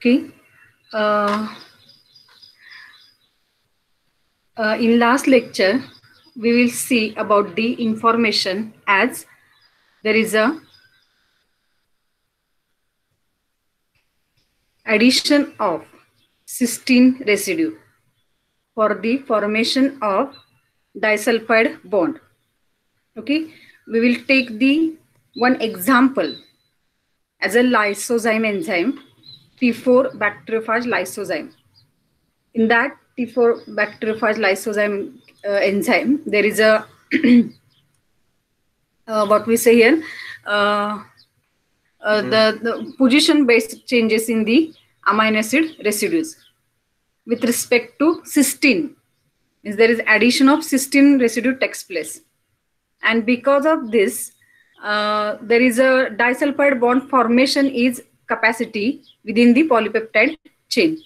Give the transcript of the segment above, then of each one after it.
Okay. In last lecture, we will see about the information as there is a addition of cysteine residue for the formation of disulfide bond. Okay, we will take the one example as a lysozyme enzyme, T4 bacteriophage lysozyme. In that T4 bacteriophage lysozyme enzyme, there is a what we say here, the position based changes in the amino acid residues with respect to cysteine. Is there is addition of cysteine residue takes place, and because of this there is a disulfide bond formation is capacity within the polypeptide chain,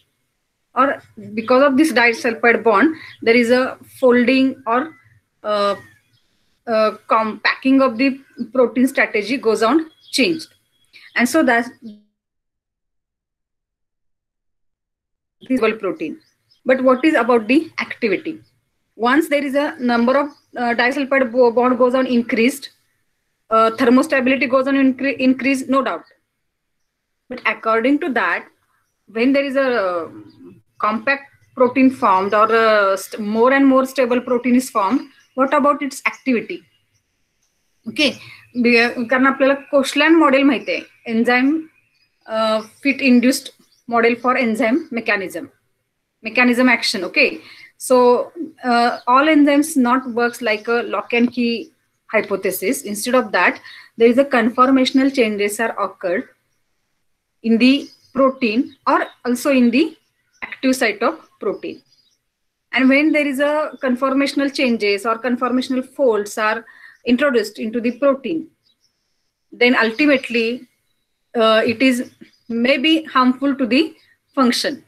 or because of this disulfide bond there is a folding or compacting of the protein strategy goes on changed, and so that visible protein. But what is about the activity? Once there is a number of disulfide bond goes on increased, thermostability goes on increase, no doubt. But according to that, when there is a compact protein formed or more and more stable protein is formed, what about its activity? Okay, कारण आपल्याला कोशलँड model माहिती आहे, enzyme fit induced model for enzyme mechanism action. Okay, so all enzymes not works like a lock and key hypothesis. Instead of that, there is a conformational changes are occurred in the protein or also in the active site of protein. And when there is a conformational changes or conformational folds are introduced into the protein, then ultimately it is maybe harmful to the function.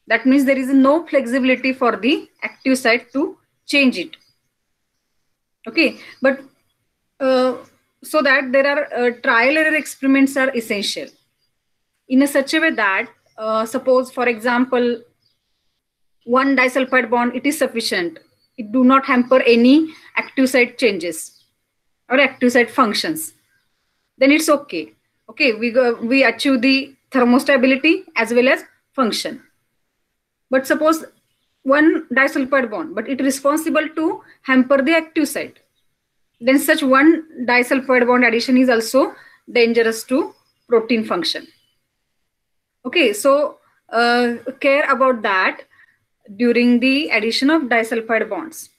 That means there is no flexibility for the active site to change it. Okay, but so that there are trial error experiments are essential in a such a way that suppose for example one disulfide bond, it is sufficient, it do not hamper any active site changes or active site functions, then it's okay. Okay, we achieve the thermostability as well as function. But suppose one disulfide bond, but it is responsible to hamper the active site, then such one disulfide bond addition is also dangerous to protein function. Okay, so care about that during the addition of disulfide bonds.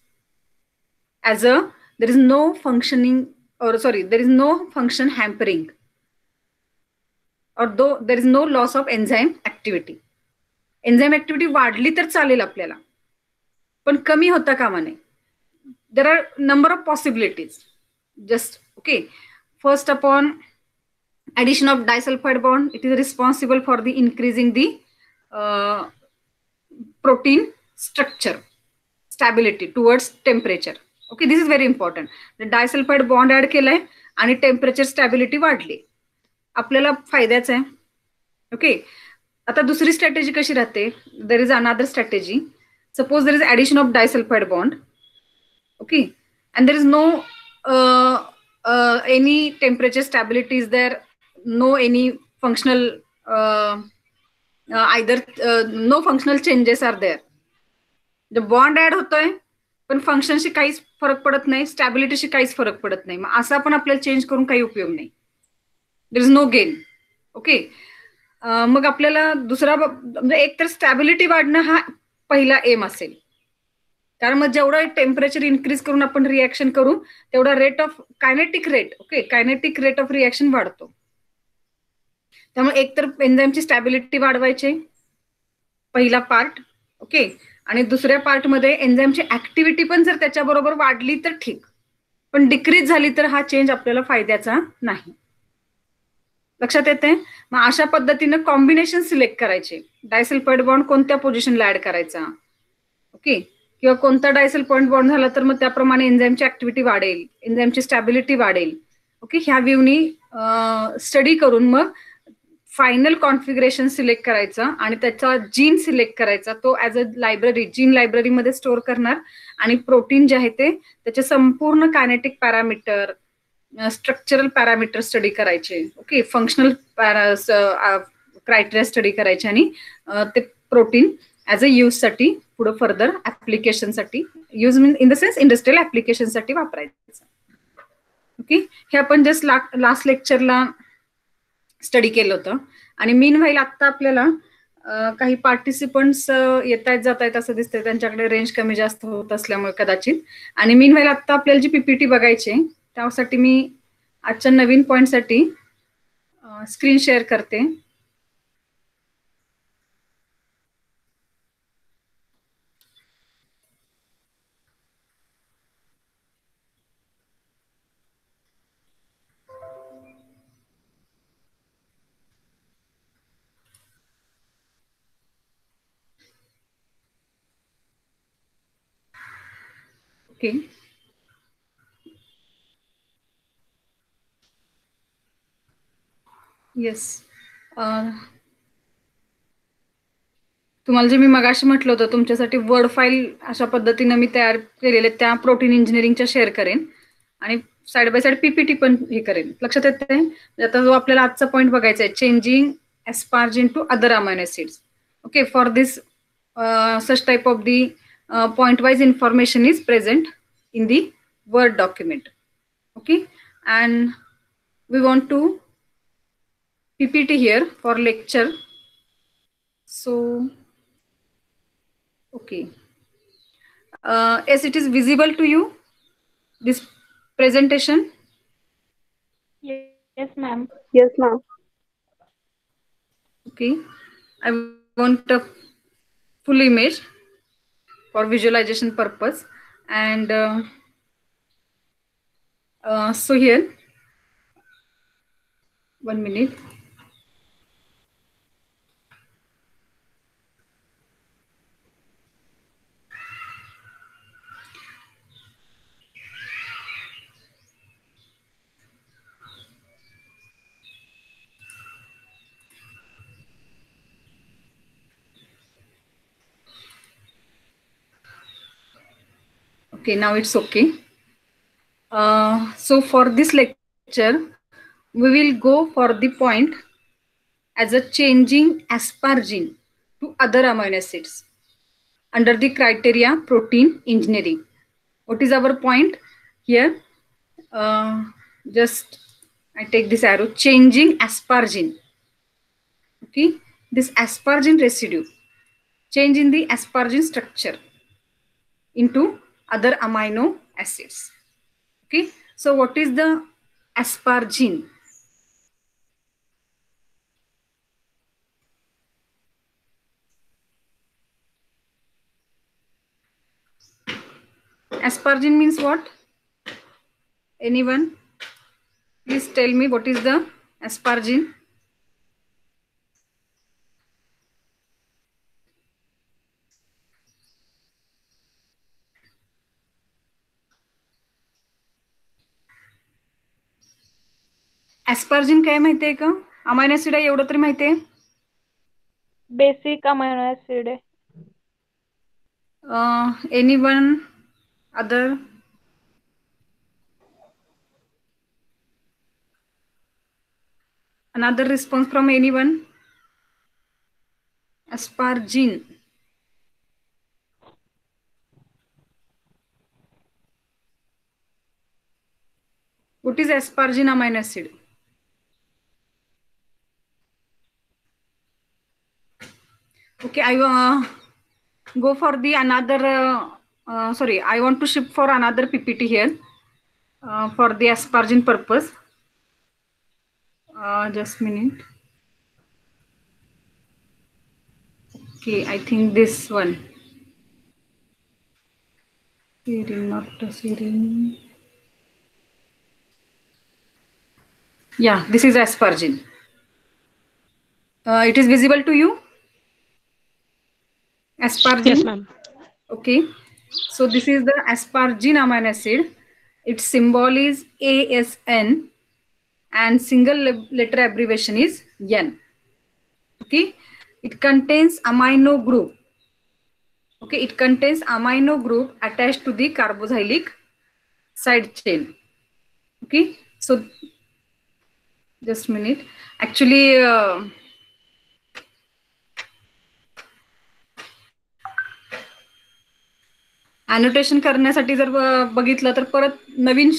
As a there is no functioning, or sorry, there is no function hampering, or though there is no loss of enzyme activity. Enzyme activity वाढली तर चालेल आपल्याला, पण कमी होता कामा नये. There are number of possibilities. Just okay, first upon addition of disulfide bond, it is responsible for the increasing the protein structure stability towards temperature. Okay, this is very important. The disulfide bond add केलाय आणि temperature stability वाढली, आपल्याला फायद्याच आहे. Okay, आता दुसरी strategy कशी राहते? There is another strategy. Suppose there is addition of disulfide bond. Okay, and there is no any temperature stability is there, no any functional either no functional changes are there. Bond add होतोय पण फंक्शनशी काहीच फरक पडत नाही, स्टॅबिलिटीशी काहीच फरक पडत नाही. मग असा पण आपल्याला चेंज करून काही उपयोग नाही. There is no gain. Okay, मग आपल्याला दुसरा म्हणजे एक तर स्टॅबिलिटी वाढणं हा पहिला एम असेल, कारण मग जेवढं टेम्परेचर इन्क्रीज करून आपण रिॲक्शन करू तेवढा rate of kinetic rate, okay, kinetic rate of reaction वाढतो. त्यामुळे एक तर एन्झाईमची स्टॅबिलिटी वाढवायची, पहिला पार्ट. ओके, आणि दुसऱ्या पार्टमध्ये एन्झाईमची ऍक्टिव्हिटी पण जर त्याच्याबरोबर वाढली तर ठीक, पण डिक्रीज झाली तर हा चेंज आपल्याला फायद्याचा नाही. लक्षात येते? मग अशा पद्धतीनं कॉम्बिनेशन सिलेक्ट करायचे. डायसल्फाइड बॉन्ड कोणत्या पोझिशनला ऍड करायचा, ओके, किंवा कोणता डायसल्फाइड बॉन्ड झाला तर मग त्याप्रमाणे एन्झाईमची ऍक्टिव्हिटी वाढेल, एन्झाईमची स्टॅबिलिटी वाढेल. ओके, ह्या व्ह्यूनी स्टडी करून मग फायनल कॉन्फिगरेशन सिलेक्ट करायचं आणि त्याचा जीन सिलेक्ट करायचा, तो ऍज अ लायब्ररी जीन लायब्ररीमध्ये स्टोअर करणार आणि प्रोटीन जे आहे ते त्याचे संपूर्ण kinetic parameter, structural parameter study करायचे, ओके, फंक्शनल क्रायटेरिया स्टडी करायचे आणि ते प्रोटीन ऍज अ यूज साठी पुढे फर्दर ऍप्लिकेशनसाठी use in the sense industrial ऍप्लिकेशनसाठी वापरायचं. ओके, हे आपण जस्ट लास्ट लेक्चरला स्टडी केलं होतं. आणि मीन व्हाईल आता आपल्याला काही पार्टिसिपंट्स येत आहेत जात आहेत असं दिसतंय, त्यांच्याकडे रेंज कमी जास्त होत असल्यामुळे कदाचित. आणि मीन व्हाईल आता आपल्याला जी पीपीटी बघायची त्यासाठी मी आजच्या नवीन पॉइंटसाठी स्क्रीन शेअर करते. ओके, येस, तुम्हाला जे मी मगाशी म्हटलं होतं तुमच्यासाठी वर्ड फाईल अशा पद्धतीनं मी तयार केलेले त्या प्रोटीन इंजिनिअरिंगच्या शेअर करेन आणि साइड बाय साइड पीपीटी पण हे करेन. लक्षात येते? आता जो आपल्याला आजचा पॉईंट बघायचा आहे, changing aspargine to other amino acids. Okay, for this such type of the point wise information is present in the Word document. Okay, and we want to PPT here for lecture. So, okay, as it is visible to you, this presentation? Yes, ma'am. Yes, ma'am. Okay, I want a full image for visualization purpose, and so here, 1 minute. Okay, now it's okay. So for this lecture, we will go for the point as a changing asparagine to other amino acids under the criteria protein engineering. What is our point here? Just I take this arrow, changing asparagine. Okay, this asparagine residue, change in the asparagine structure into other amino acids. Okay, so what is the asparagine? Asparagine means what? Anyone? Please tell me what is the asparagine? asparagine काय माहिती आहे का? Amino acid आहे एवढं तरी माहिती आहे? Basic amino acid आहे. Anyone other? Another response from anyone? Asparagine. What is asparagine amino acid? Okay, I go for the another. Sorry, I want to shift for another PPT here for the asparagine purpose. Just a minute. Okay, I think this one. Serine, not serine. Yeah, this is asparagine. It is visible to you? Asparagine? Yes, ma'am. Okay, so this is the asparagine amino acid. Its symbol is ASN and single letter abbreviation is N. Okay, it contains amino group. Okay, it contains amino group attached to the carboxylic side chain. Okay, so just a minute. Actually, annotation करण्यासाठी जर बघितलं तर परत नवीन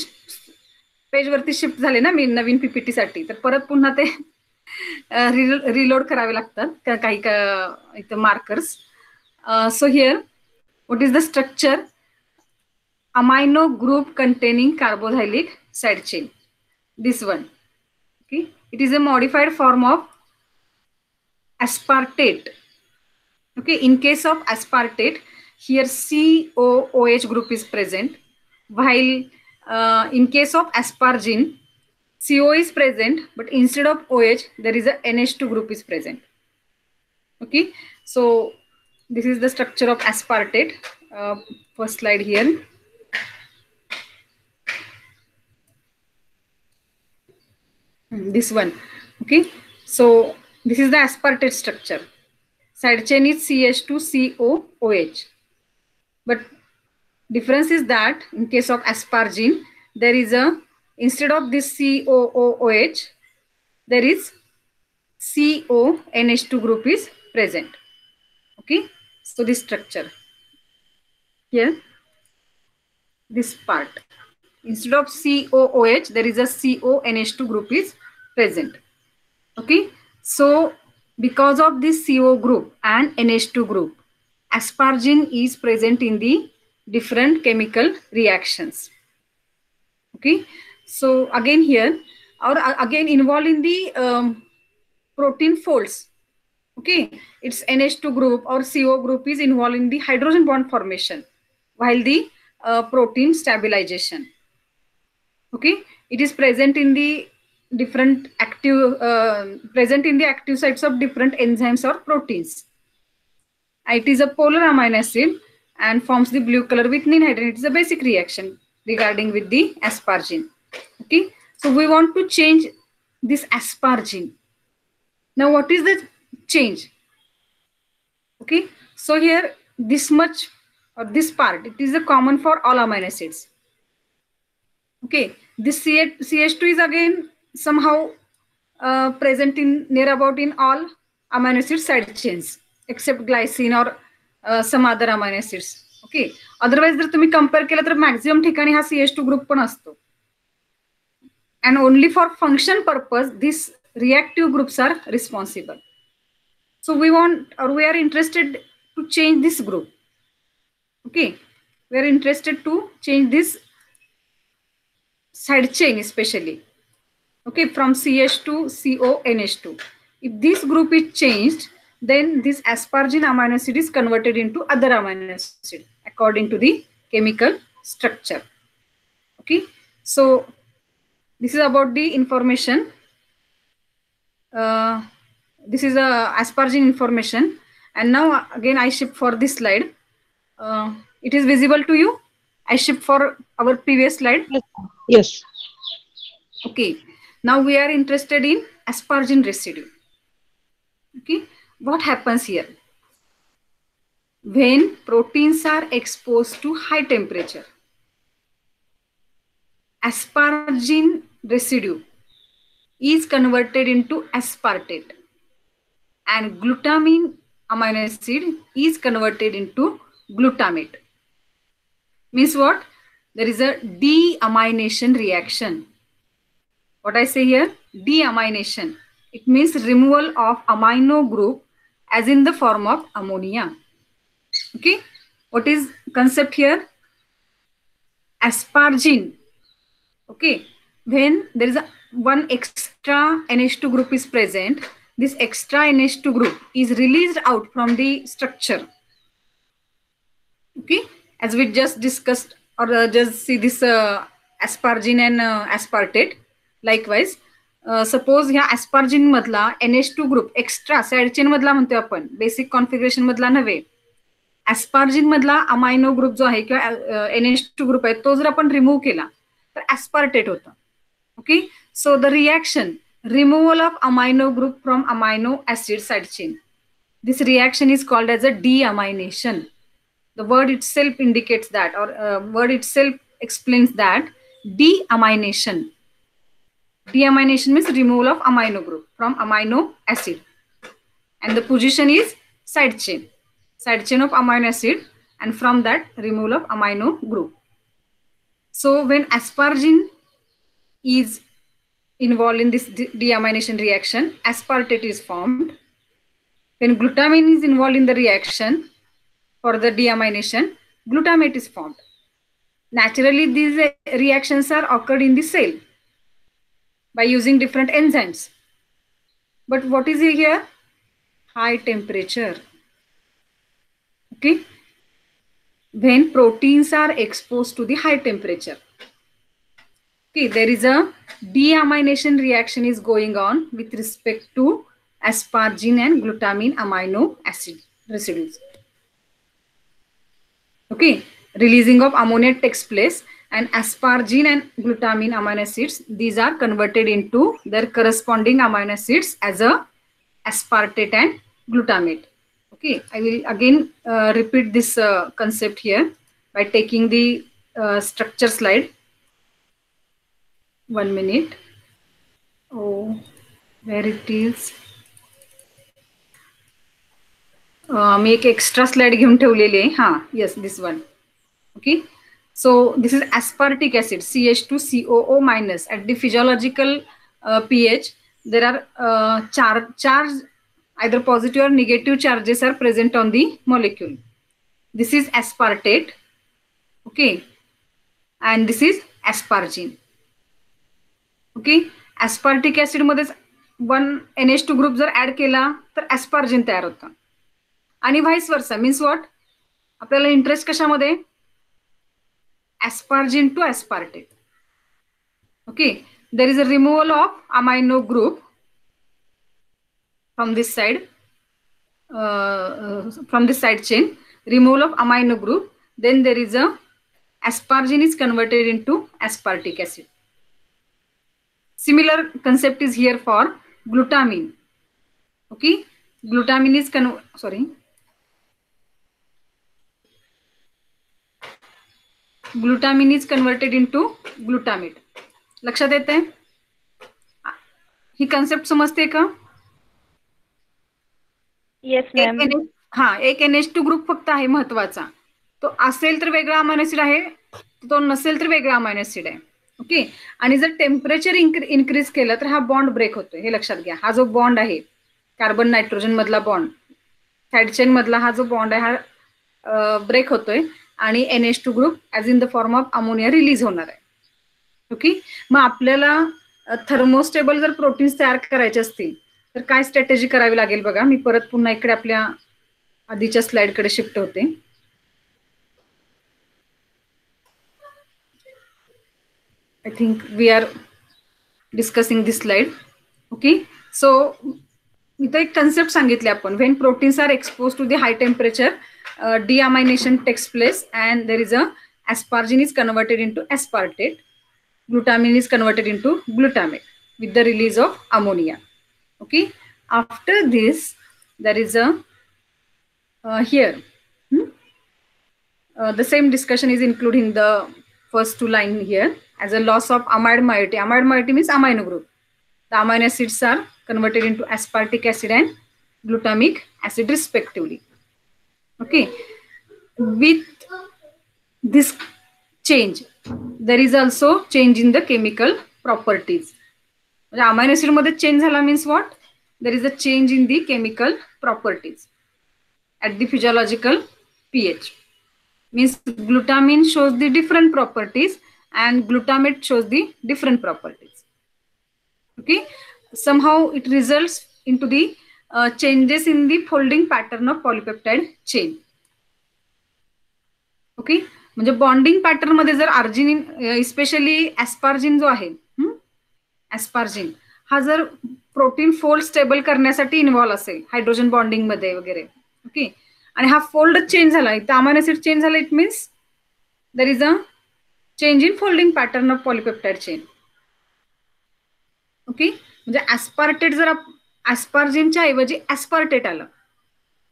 पेजवरती shift झाले ना मी नवीन PPT साठी, तर परत पुन्हा ते रिलोड करावे लागतात काही इथं markers. So here what is the structure? amino group containing carboxylic side chain. This one. Okay, it is a modified form of aspartate. Okay, in case of aspartate, here COOH group is present, while in case of aspargine, CO is present, but instead of OH, there is a NH2 group is present. Okay, so this is the structure of aspartate. First slide here. This one. Okay, so this is the aspartate structure. Side chain is CH2COOH, but difference is that in case of aspargine, there is a, instead of this COOH, there is CONH2 group is present. Okay, so this structure here, this part, instead of COOH, there is a CONH2 group is present. Okay, so because of this CO group and NH2 group, aspargine is present in the different chemical reactions. Okay, so again here, or again involved in the protein folds. Okay, its NH2 group or CO group is involved in the hydrogen bond formation, while the protein stabilization. Okay, it is present in the different active present in the active sites of different enzymes or proteins. It is a polar amino acid and forms the blue color with ninhydrin. It is a basic reaction regarding with the aspargine. Okay, so we want to change this aspargine. Now what is the change? Okay, so here this much or this part, it is a common for all amino acids. Okay, this CH2 is again somehow present in near about in all amino acid side chains except glycine or some other amino acids. Okay, otherwise जर तुम्ही compare केलं तर maximum ठिकाणी हा CH2 group पण असतो. And only for function purpose, these reactive groups are responsible. So we want, or we are interested to change this group. Okay, we are interested to change this side chain especially. Okay, from CH to CONH2. If this group is changed, then this aspargine amino acid is converted into other amino acid according to the chemical structure. Okay, so this is about the information. This is a aspargine information, and now again I shift for this slide. It is visible to you? I shift for our previous slide. Yes. Okay, now we are interested in aspargine residue. Okay, what happens here? When proteins are exposed to high temperature, aspargine residue is converted into aspartate, and glutamine amino acid is converted into glutamate. Means what? There is a deamination reaction. What I say here? Deamination. It means removal of amino group as in the form of ammonia. Okay, what is concept here? Aspargine. Okay, when there is a one extra NH2 group is present, this extra NH2 group is released out from the structure. Okay, as we just discussed, or just see this aspargine and aspartate. Likewise, suppose ह्या aspargine मधला NH2 group extra side chain मधला म्हणतोय आपण, basic configuration मधला नव्हे. aspargine मधला amino group जो आहे किंवा NH2 ग्रुप आहे तो जर आपण रिमूव्ह केला तर aspartate होतं. Okay, so the reaction removal of amino group from amino acid side chain. This reaction is called as a deamination. The word itself indicates that, or word itself explains that deamination. Deamination means removal of amino group from amino acid. And the position is side chain of amino acid, and from that removal of amino group. So when asparagine is involved in this deamination reaction, aspartate is formed. When glutamine is involved in the reaction for the deamination, glutamate is formed. Naturally, these reactions are occurred in the cell by using different enzymes. But what is here? High temperature. Okay. When proteins are exposed to the high temperature. Okay, there is a deamination reaction is going on with respect to asparagine and glutamine amino acid residues. Okay, releasing of ammonia takes place, and asparagine and glutamine amino acids, these are converted into their corresponding amino acids as a aspartate and glutamate. Okay, I will again repeat this concept here by taking the structure slide. 1 minute. Oh, where it is? मी एक extra slide घेऊन ठेवलेली आहे. हां, yes, this one. Okay, so this is aspartic acid, CH2COO minus. At the physiological pH, there are charge, either positive or negative charges are present on the molecule. This is aspartate. Okay, and this is asparagine. Okay, aspartic acid मध्ये 1 NH2 group जर add केला तर asparagine तयार होतं, आणि vice versa. Means what? आपल्याला interest कशामध्ये? asparagine to aspartate. Okay, there is a removal of amino group from this side, from this side chain, removal of amino group. Then there is a asparagine is converted into aspartic acid. Similar concept is here for glutamine. Okay, glutamine is glutamine is converted into glutamate. लक्षात येते? ही concept समजते का? Yes ma'am. हा, एक NH2 group फक्त आहे महत्वाचा. तो असेल तर वेगळा अमायनो ऍसिड आहे, तो नसेल तर वेगळा अमायनो ऍसिड आहे. ओके, आणि जर टेम्परेचर इन्क्रीज केलं तर हा बॉन्ड ब्रेक होतोय. हे लक्षात घ्या. हा जो बॉन्ड आहे कार्बन नायट्रोजन मधला बॉन्ड, साइड चेन मधला हा जो बॉन्ड आहे हा ब्रेक होतोय, आणि NH2 group as in the form of ammonia release होणार आहे. ओके, मग आपल्याला थर्मोस्टेबल जर प्रोटीन्स तयार करायचे असतील तर काय स्ट्रॅटेजी करावी लागेल बघा. मी परत पुन्हा इकडे आपल्या आधीच्या स्लाइडकडे शिफ्ट होते. I think we are discussing this slide. Okay, so इथं एक कन्सेप्ट सांगितले आपण. When proteins are exposed to the high temperature, deamination takes place, and there is a asparagine is converted into aspartate, glutamine is converted into glutamate with the release of ammonia. Okay, after this there is a here the same discussion is including the first two line here. As a loss of amide moiety. Amide moiety means amino group. The amino acids are converted into aspartic acid and glutamic acid respectively. Okay, with this change there is also change in the chemical properties. म्हणजे amino acid मध्ये change झाला means what? There is a change in the chemical properties at the physiological pH. Means glutamine shows the different properties and glutamate shows the different properties. Okay, somehow it results into the changes in the folding pattern of polypeptide chain. Okay, म्हणजे bonding pattern मध्ये जर arginine, specially ऍस्पार्जिन जो आहे, ऍस्पार्जिन हा जर protein fold stable करण्यासाठी involve असेल hydrogen bonding मध्ये वगैरे. ओके, आणि हा फोल्ड चेंज झाला, इथं अमायनो ऍसिड चेंज झाला, it means there is a change in folding pattern of polypeptide chain. Okay, म्हणजे ऍस्पार्टेट जर ऍस्पार्जिनच्या ऐवजी ऍस्पार्टेट आलं,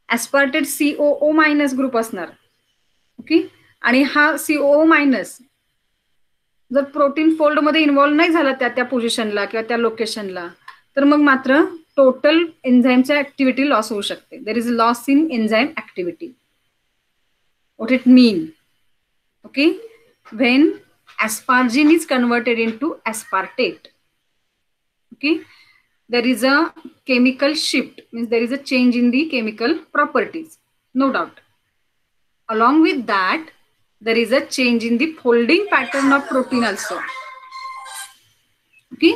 ऍस्पार्टेट COO मायनस ग्रुप असणार. ओके, आणि हा COO मायनस जर प्रोटीन फोल्ड मध्ये इन्व्हॉल्व्ह नाही झाला त्या पोझिशनला किंवा त्या लोकेशनला, तर मग मात्र टोटल एन्झाईमच्या ऍक्टिव्हिटी लॉस होऊ शकते. There is loss in enzyme activity. What it mean? Okay, when aspargine is converted into aspartate, okay, there is a chemical shift, means there is a change in the chemical properties, no doubt. Along with that, there is a change in the folding pattern of protein also. Okay,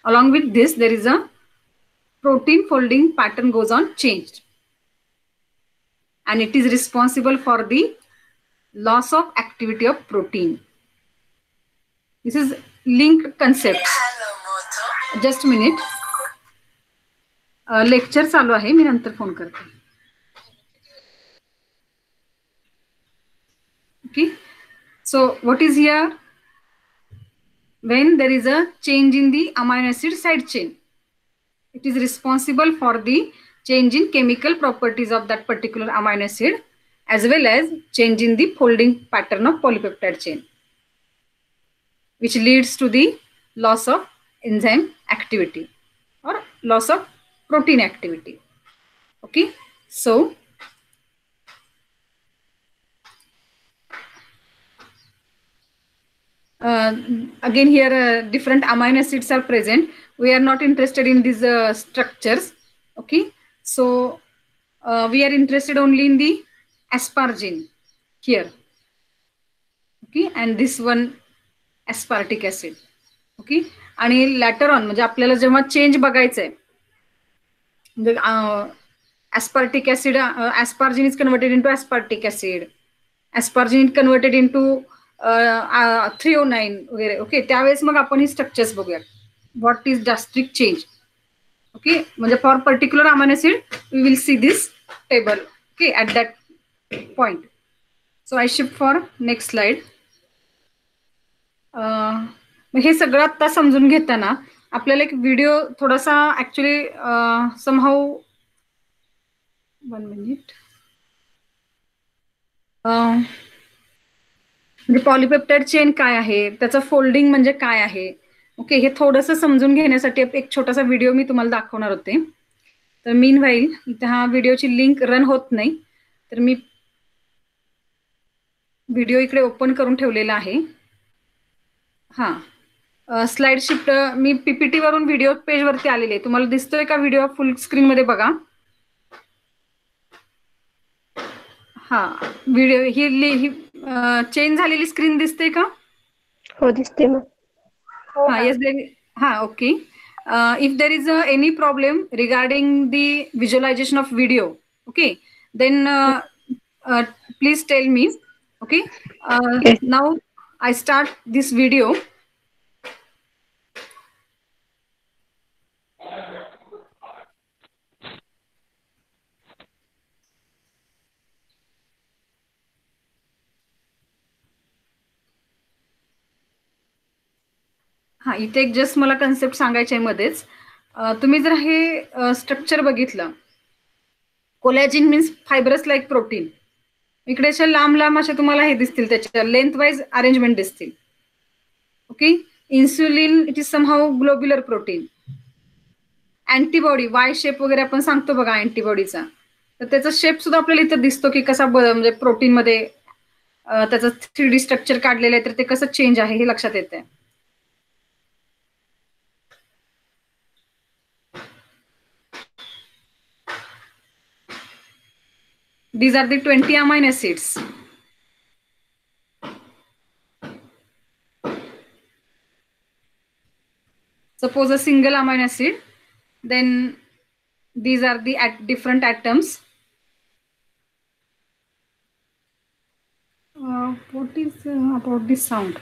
along with this, there is a protein folding pattern goes on changed, and it is responsible for the loss of activity of protein. This is linked concepts. Just a minute. Lecture चालू आहे, मी नंतर phone करते. Okay, so what is here? When there is a change in the amino acid side chain, it is responsible for the change in chemical properties of that particular amino acid, as well as change in the folding pattern of polypeptide chain, which leads to the loss of enzyme activity or loss of protein activity. Okay, so again here different amino acids are present. We are not interested in these structures. Okay, so we are interested only in the aspargine here. Okay, and this one aspartic acid. Okay, आणि latter on म्हणजे आपल्याला जेव्हा change बघायचं आहे, म्हणजे aspartic acid, aspargine is converted into aspartic acid, aspargine is converted into 309 वगैरे. Okay, त्यावेळेस मग आपण ही स्ट्रक्चर्स बघूया. What is drastic change? Okay, म्हणजे for particular amino acid we will see this table. Okay, at that point. So I shift for next slide. हे सगळं आता समजून घेताना आपल्याला एक व्हिडिओ थोडासा ऍक्च्युली समहाऊ 1 मिनिट, म्हणजे पॉलिपेप्टाइड चेन काय आहे, त्याचं फोल्डिंग म्हणजे काय आहे. ओके, हे थोडंसं समजून घेण्यासाठी एक छोटासा व्हिडिओ मी तुम्हाला दाखवणार होते. तर मीन व्हाईल इथे हा व्हिडिओची लिंक रन होत नाही, तर मी व्हिडिओ इकडे ओपन करून ठेवलेला आहे. हा, स्लाइड शिफ्ट मी PPT वरून व्हिडिओ पेज वरती आलेले आहे. तुम्हाला दिसतोय का व्हिडिओ? फुल स्क्रीन मध्ये बघा. हा, व्हिडिओ ही चेंज झालेली स्क्रीन दिसते का? हो, दिसते मग. हा, येस. हा, okay. If there is any problem regarding the visualization of video, okay, then please tell me. Okay, Yes. now I start this video. हा, इथे एक जस्ट मला कन्सेप्ट सांगायचे आहे मध्येच. तुम्ही जर हे स्ट्रक्चर बघितलं, collagen means fibrous like protein. इकडे अशा लांब लांब अशा तुम्हाला हे दिसतील, त्याच्या लेंथ वाईज अरेंजमेंट दिसतील. Okay, insulin it is somehow globular protein. Antibody Y shape वगैरे आपण सांगतो बघा अँटीबॉडीचा, तर त्याचा शेप सुद्धा आपल्याला इथं दिसतो की कसा म्हणजे प्रोटीन मध्ये त्याचं 3D स्ट्रक्चर काढलेलं आहे, तर ते कसं चेंज आहे हे लक्षात येत आहे. These are the 20 amino acids. Suppose a single amino acid, then these are the different atoms. What is about this sound?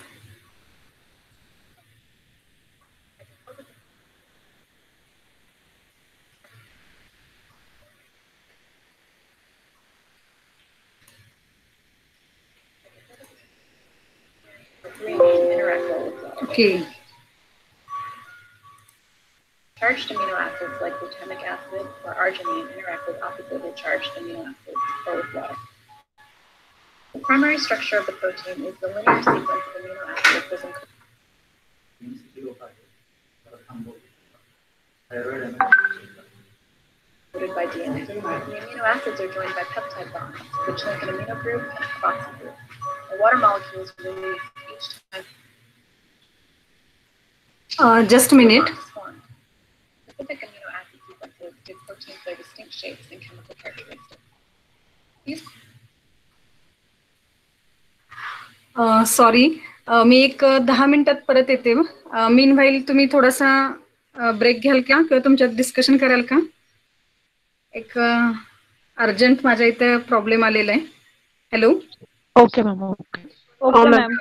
Okay. Charged amino acids like glutamic acid or arginine interact with oppositely charged amino acids or with water. The primary structure of the protein is the linear sequence of amino acids as encoded by DNA. The amino acids are joined by peptide bonds, which link an amino group and a carboxyl group. The water molecules release each time. Just a minute. Specific amino acid sequences give proteins their distinct shapes and chemical characteristics. These sorry मी एक 10 मिनिटात परत येते. Meanwhile तुम्ही थोडासा break घ्याल का किंवा तुमच्यात डिस्कशन कराल का? एक अर्जंट माझ्या इथे प्रॉब्लेम आलेला आहे. Hello. Okay ma'am. Okay ma'am.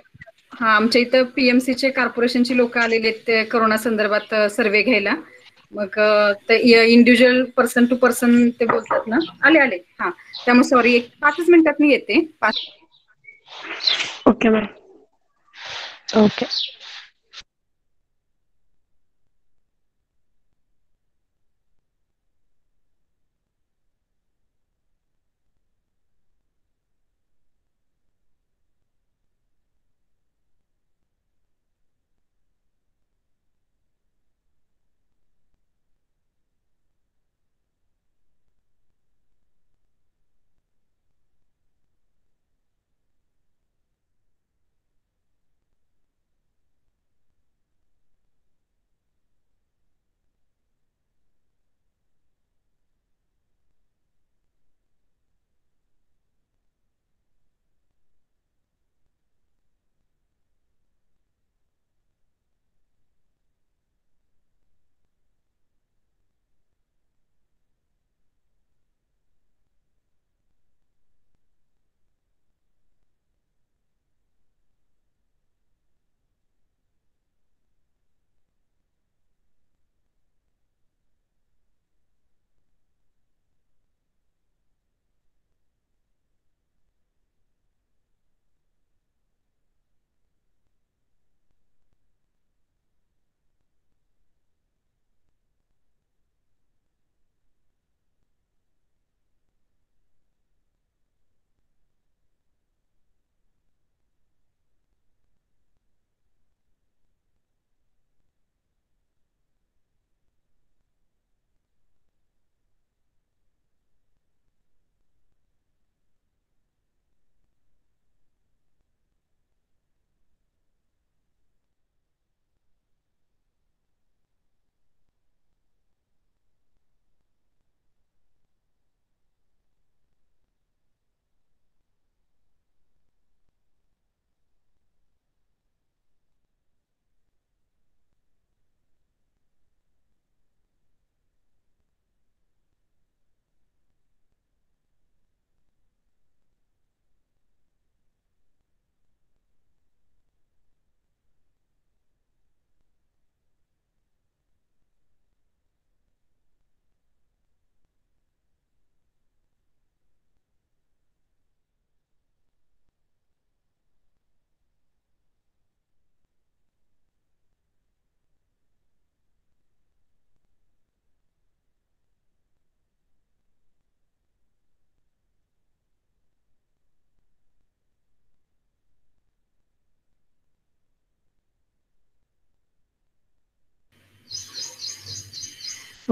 हा, आमच्या इथं पीएमसीचे कॉर्पोरेशनची लोक आलेले आहेत ते कोरोना संदर्भात सर्वे घ्यायला. मग ते इंडिव्हिज्युअल पर्सन टू पर्सन ते बोलतात ना. आले. हा, त्यामुळे सॉरी, एक 5 मिनिटात मी येते. Okay ma'am. Okay.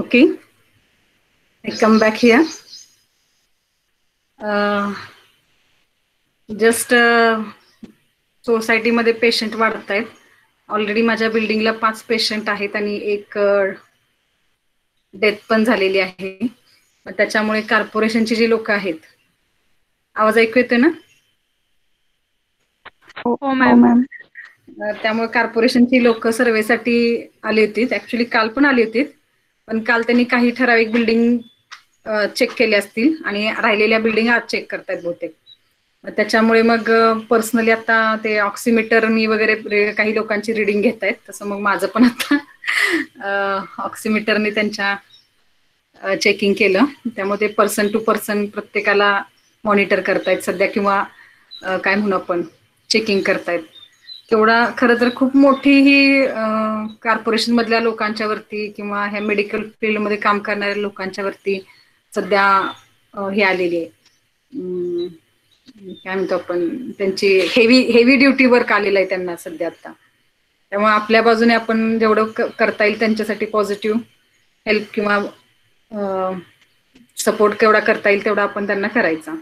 Okay, I come back here. Just सोसायटीमध्ये पेशंट वाढत आहेत. ऑलरेडी माझ्या बिल्डिंगला 5 पेशंट आहेत आणि एक डेथ पण झालेली आहे. त्याच्यामुळे कॉर्पोरेशनची जी लोक आहेत, आवाज ऐकू येतोय ना? हो मॅम. त्यामुळे कॉर्पोरेशनची लोक सर्वेसाठी आली होती. ऍक्च्युली काल पण आली होती, पण काल त्यांनी काही ठराविक बिल्डिंग चेक केले असतील आणि राहिलेल्या बिल्डिंग आज चेक करतायत बहुतेक. त्याच्यामुळे मग पर्सनली आता ते ऑक्सिमीटरनी वगैरे काही लोकांची रिडिंग घेत आहेत. तसं मग माझं पण आता ऑक्सिमीटरनी त्यांच्या चेकिंग केलं. त्यामुळे ते पर्सन टू पर्सन प्रत्येकाला मॉनिटर करतायत सध्या, किंवा काय म्हणू आपण, चेकिंग करतायत. तेवढा खरं तर खूप मोठी ही कॉर्पोरेशन मधल्या लोकांच्या वरती किंवा ह्या मेडिकल फील्डमध्ये काम करणाऱ्या लोकांच्या वरती सध्या हे आलेली आहे. काय म्हणतो आपण, त्यांची हेवी ड्युटी वर्क आलेलं आहे त्यांना सध्या आता. त्यामुळे आपल्या बाजूने आपण जेवढं करता येईल त्यांच्यासाठी पॉझिटिव्ह हेल्प किंवा सपोर्ट केवढा करता येईल तेवढा आपण त्यांना करायचा.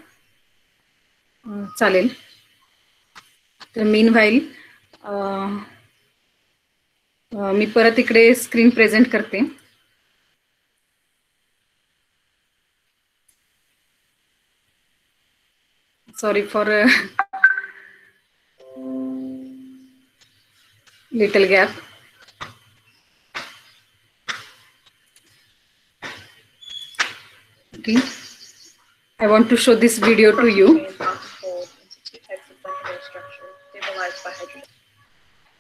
चालेल. तर मीन व्हाईल मी परत इकडे स्क्रीन प्रेझेंट करते. Sorry for little gap. Okay. I want to show this video to you.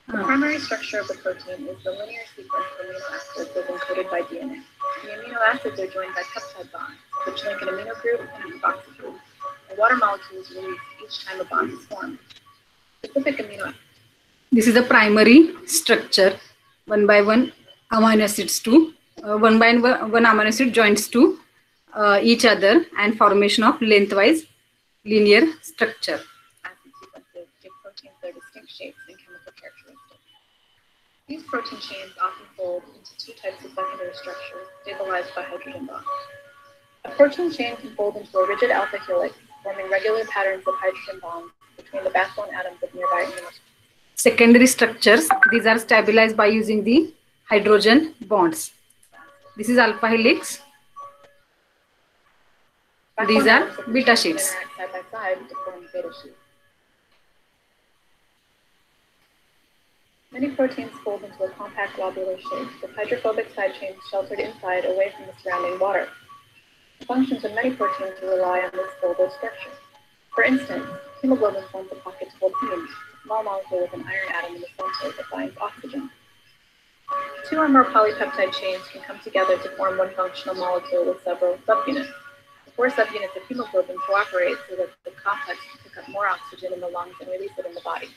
The primary structure of the protein is the linear sequence of amino acids as encoded by DNA. The amino acids are joined by peptide bonds, which link an amino group and a carboxyl group. A water molecule is released each time a bond is formed. Specific amino acids. This is the primary structure. One by one amino acids to one by one amino acid joins to each other and formation of lengthwise linear structure. Acid sequences give proteins their distinct shapes and chemical characteristics. These protein chains often fold into two types of secondary structures stabilized by hydrogen bonds. A protein chain can fold into a rigid alpha helix, forming regular patterns of hydrogen bonds between the backbone atoms of nearby amino acids. Secondary structures, these are stabilized by using the hydrogen bonds. This is alpha helix. These are beta sheets. Side by side to form beta sheets. Many proteins fold into a compact globular shape, with hydrophobic side chains sheltered inside away from the surrounding water. The functions of many proteins rely on this folded structure. For instance, hemoglobin forms a pocket to hold heme, a small molecule with an iron atom in the center that binds oxygen. Two or more polypeptide chains can come together to form one functional molecule with several subunits. The four subunits of hemoglobin cooperate so that the complex can pick up more oxygen in the lungs and release it in the body.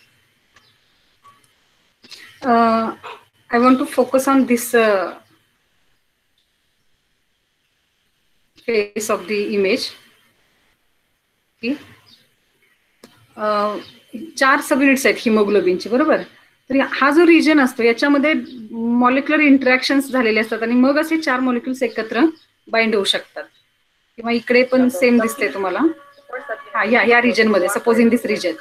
I want to focus on this face of the image. Okay. 4 subunits आहेत हिमोग्लोबिनचे, बरोबर. तर हा जो region असतो याच्यामध्ये molecular interactions झालेले असतात आणि मग असे 4 मॉलिक्युल्स एकत्र बाइंड होऊ शकतात. किंवा इकडे पण सेम दिसते तुम्हाला. हा या रिजन मध्ये, suppose in this region.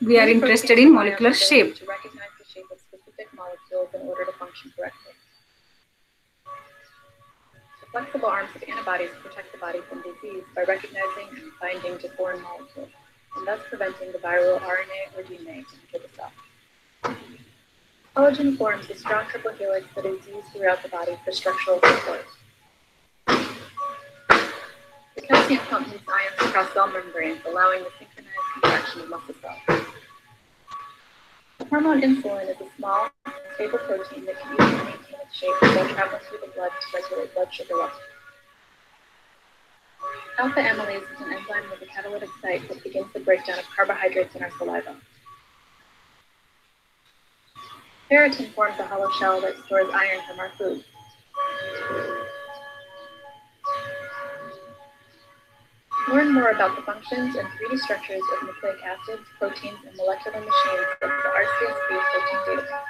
We are interested in molecular shape. To recognize the shape of specific molecules in order to function correctly. The flexible arms of antibodies protect the body from disease by recognizing and binding to foreign molecules, and thus preventing the viral RNA or DNA to enter the cell. Collagen forms a strong triple helix that is used throughout the body for structural support. The calcium pump moves ions across cell membranes, allowing the synchronized contraction of muscle cells. The hormone insulin is a small, stable protein that can easily maintain its shape while traveling through the blood to regulate blood sugar levels. Alpha amylase is an enzyme with a catalytic site that begins the breakdown of carbohydrates in our saliva. Ferritin forms a hollow shell that stores iron from our food. Learn more about the functions and 3D structures of nucleic acids, proteins, and molecular machines from the RCSP protein database.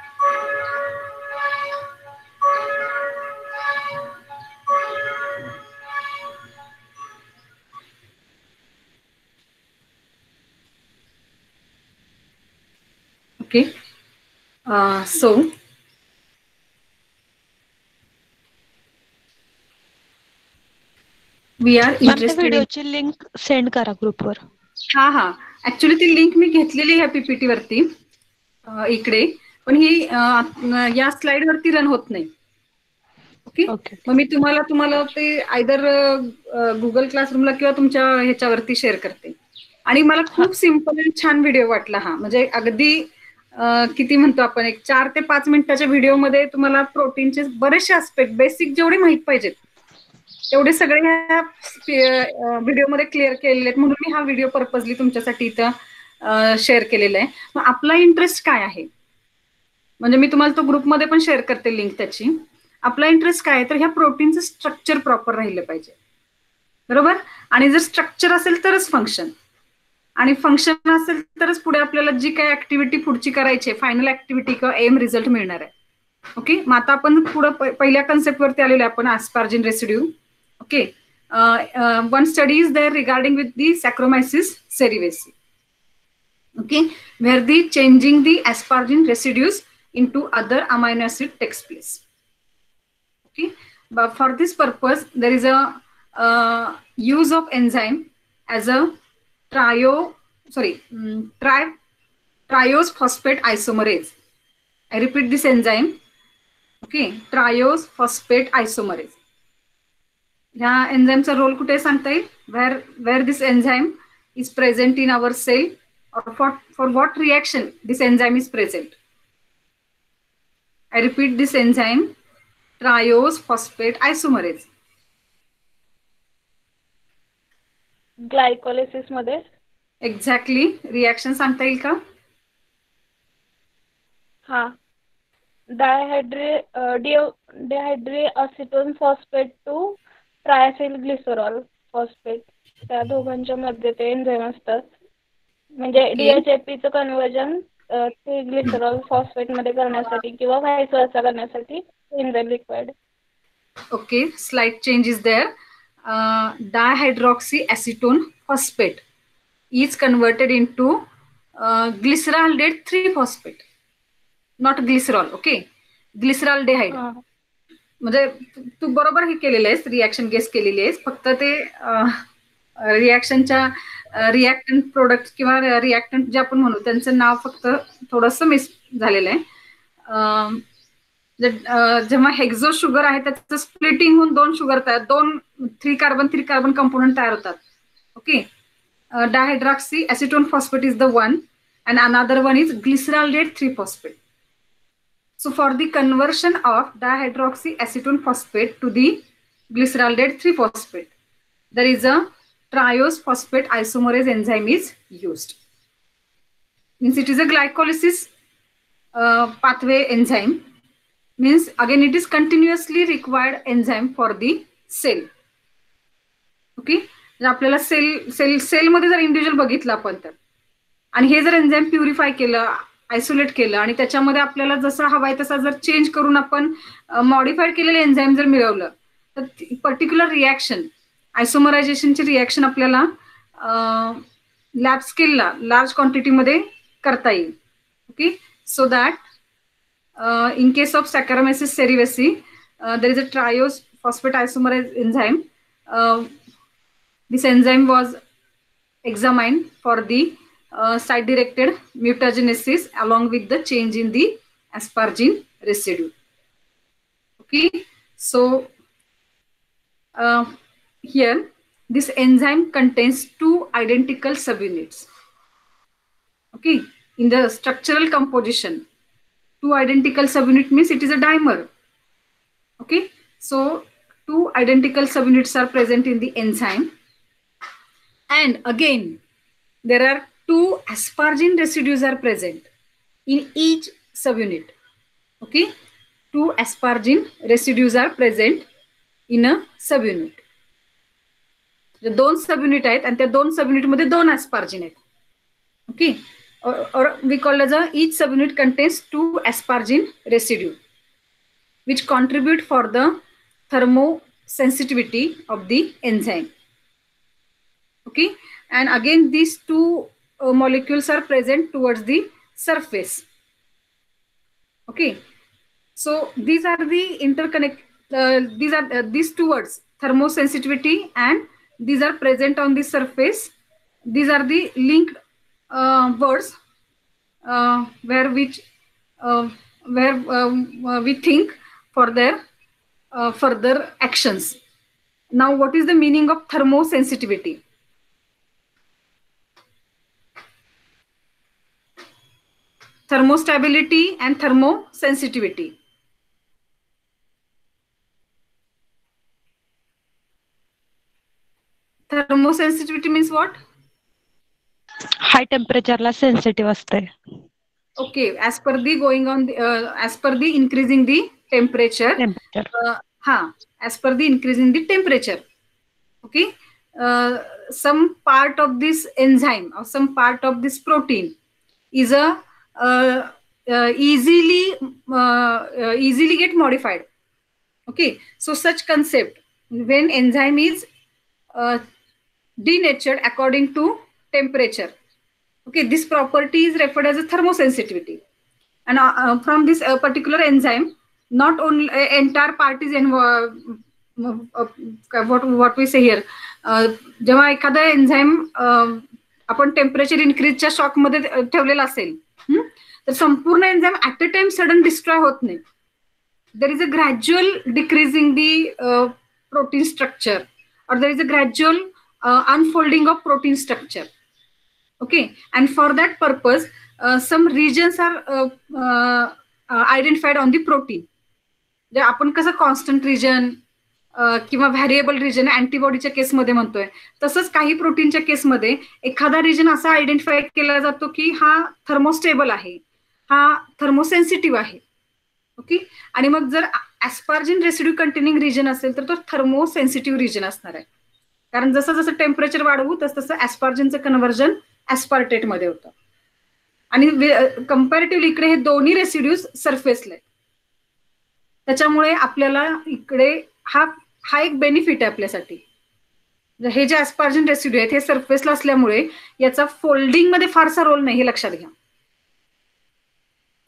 Okay. So we are interested. व्हिडिओची link send करा ग्रुपवर. हा actually ती link मी घेतलेली ह्या PPT वरती इकडे, पण ही या स्लाइड वरती रन होत नाही. ओके. मग मी तुम्हाला ते आयदर गुगल क्लासरूमला किंवा तुमच्या ह्याच्यावरती शेअर करते. आणि मला खूप सिम्पल आणि छान व्हिडिओ वाटला हा. म्हणजे अगदी किती म्हणतो आपण, एक 4 ते 5 मिनिटाच्या व्हिडिओमध्ये तुम्हाला प्रोटीनचे बरेचसे आस्पेक्ट, बेसिक जेवढे माहित पाहिजेत तेवढे सगळे ह्या व्हिडिओमध्ये क्लिअर केलेले आहेत. म्हणून मी हा व्हिडिओ पर्पजली तुमच्यासाठी इथं शेअर केलेला आहे. मग आपला इंटरेस्ट काय आहे, म्हणजे मी तुम्हाला तो ग्रुपमध्ये पण शेअर करते लिंक त्याची. आपला इंटरेस्ट काय आहे, तर ह्या प्रोटीनचं स्ट्रक्चर प्रॉपर राहिलं पाहिजे, बरोबर. आणि जर स्ट्रक्चर असेल तरच फंक्शन, आणि फंक्शन असेल तरच पुढे आपल्याला जी काही ऍक्टिव्हिटी पुढची करायची आहे, फायनल ऍक्टिव्हिटी किंवा एम रिझल्ट मिळणार आहे. ओके, मग आता आपण पुढे पहिल्या कन्सेप्टवरती आलेलो आहे आपण, aspargine residue. Okay, one study is there regarding with the Saccharomyces cerevisiae. Okay, where the changing the aspargine residues into other amino acid takes place. Okay, but for this purpose there is a use of enzyme as a triose phosphate isomerase. I repeat this enzyme. Okay, triose phosphate isomerase. ह्या एन्झाईमचा role कुठे सांगता येईल, where this enzyme is present in our cell, or for what reaction this enzyme is present. I repeat this enzyme, triose phosphate isomerase. Glycolysis मध्ये. Exactly, reaction सांगता येईल का? हा, डिहायड्री असिटोन phosphate to ट्रायसिल glycerol phosphate, त्या दोघांच्या मध्ये ते एन्झाईम असतात. म्हणजे DHAPचं कन्वर्जन ग्लिसरॉल फॉस्फेट मध्ये करण्यासाठी किंवा व्हाईस वर्सा करण्यासाठी enzyme required. Okay, slide change is there. Dihydroxy acetone phosphate is converted into glyceraldehyde 3-phosphate, not glycerol. Okay, glyceraldehyde. म्हणजे तू बरोबर हे केलेलं आहेस, रिॲक्शन गेस केलेली आहेस, फक्त ते रिॲक्शनच्या रिॲक्टंट प्रोडक्ट किंवा रिॲक्टंट जे आपण म्हणू त्यांचं नाव फक्त थोडंसं मिस झालेलं आहे. जेव्हा हेक्झो शुगर आहे त्याचं स्प्लिटिंग होऊन 2 शुगर तयार, 3 कार्बन कंपोनंट तयार होतात. Okay, dihydroxy acetone phosphate is the one and another one is glyceraldehyde 3-phosphate. So for the conversion of dihydroxy acetone phosphate to the glyceraldehyde 3-phosphate, there is a triose phosphate isomerase enzyme is used. Means it is a glycolysis pathway enzyme. Means again it is continuously required enzyme for the cell. Okay, जर आपल्याला cell मध्ये जर individual बघितलं आपण तर, आणि हे जर enzyme purify केलं, आयसोलेट केलं, आणि त्याच्यामध्ये आपल्याला जसं हवाय तसा जर चेंज करून आपण मॉडिफाईड केलेलं एन्झाईम जर मिळवलं, तर पर्टिक्युलर रिॲक्शन, आयसोमरायझेशनची रिॲक्शन आपल्याला लॅब स्केलला लार्ज क्वांटिटीमध्ये करता येईल. Okay, so that in case of Saccharomyces cerevisiae, there is a triose phosphate isomerase enzyme. This enzyme was examined for the site-directed mutagenesis along with the change in the aspargine residue. Okay, so here this enzyme contains 2 identical subunits. Okay, in the structural composition, 2 identical subunit means it is a dimer. Okay, so 2 identical subunits are present in the enzyme, and again there are 2 aspargine residues are present in each subunit. Okay, 2 aspargine residues are present in a subunit. J 2 subunit आहेत आणि त्या 2 subunit मध्ये 2 aspargine आहेत. Okay, or we call as each subunit contains 2 aspargine residue which contribute for the thermosensitivity of the enzyme. Okay, and again these 2 molecules are present towards the surface. Okay, so these are the these 2 words, thermosensitivity, and these are present on the surface. These are the linked words where we think for their further actions. Now, what is the meaning of thermosensitivity? thermostability and thermosensitivity. Thermosensitivity means what? High टेम्परेचरला sensitive असते. Okay, as per the going on, as per the increasing the temperature. As per the increasing the temperature. Okay, some part of this enzyme or some part of this protein is easily get modified. Okay, so such concept when enzyme is denatured according to temperature. Okay, this property is referred as a thermosensitivity, and from this particular enzyme, not only entire part is what we say here. जेव्हा एखादा enzyme आपण temperature इंक्रीजच्या shock मध्ये ठेवलेला असेल तर संपूर्ण enzyme at a time sudden destroy होत नाही. There is a gradual decreasing the protein structure or there is a gradual unfolding of protein structure. Okay, and for that purpose some regions are identified on the protein. जे आपण कसं constant region किंवा variable region अँटीबॉडीच्या केसमध्ये म्हणतोय, तसंच काही प्रोटीनच्या केसमध्ये एखादा region असा आयडेंटिफाय केला जातो की हा थर्मोस्टेबल आहे, हा थर्मोसेन्सिटिव्ह आहे. ओके, आणि मग जर ऍस्पार्जिन रेसिड्यू कंटेनिंग रिजन असेल तर तो थर्मोसेन्सिटिव्ह रिजन असणार आहे. कारण जसं जसं टेम्परेचर वाढवू तसं ऍस्पार्जिनचं कन्व्हर्जन ऍस्पार्टेट मध्ये होतं. आणि कम्पॅरेटिव्हली इकडे हे दोन्ही रेसिड्यूज सरफेसला आहेत. त्याच्यामुळे आपल्याला इकडे हा एक बेनिफिट आहे आपल्यासाठी. हे जे ऍस्पार्जिन रेसिड्यू आहेत हे सरफेसला असल्यामुळे याचा फोल्डिंग मध्ये फारसा रोल नाही, हे लक्षात घ्या.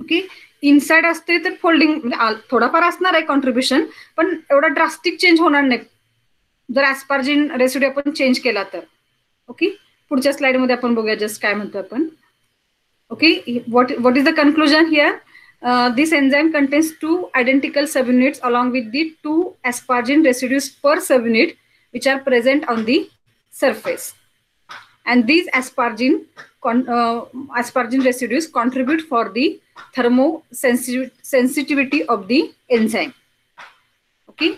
ओके, इनसाइड असते तर फोल्डिंग म्हणजे थोडाफार असणार आहे कॉन्ट्रीब्युशन, पण एवढा ड्रास्टिक चेंज होणार नाही जर ऍस्पार्जिन रेसिड्यू आपण चेंज केला तर. ओके, पुढच्या स्लाइड मध्ये आपण बघूया जस्ट काय म्हणतो आपण. Okay, what is the conclusion here? This enzyme contains 2 identical subunits along with the 2 asparagine residues per subunit which are present on the surface, and these asparagine residues contribute for the thermosensitivity of the enzyme. Okay,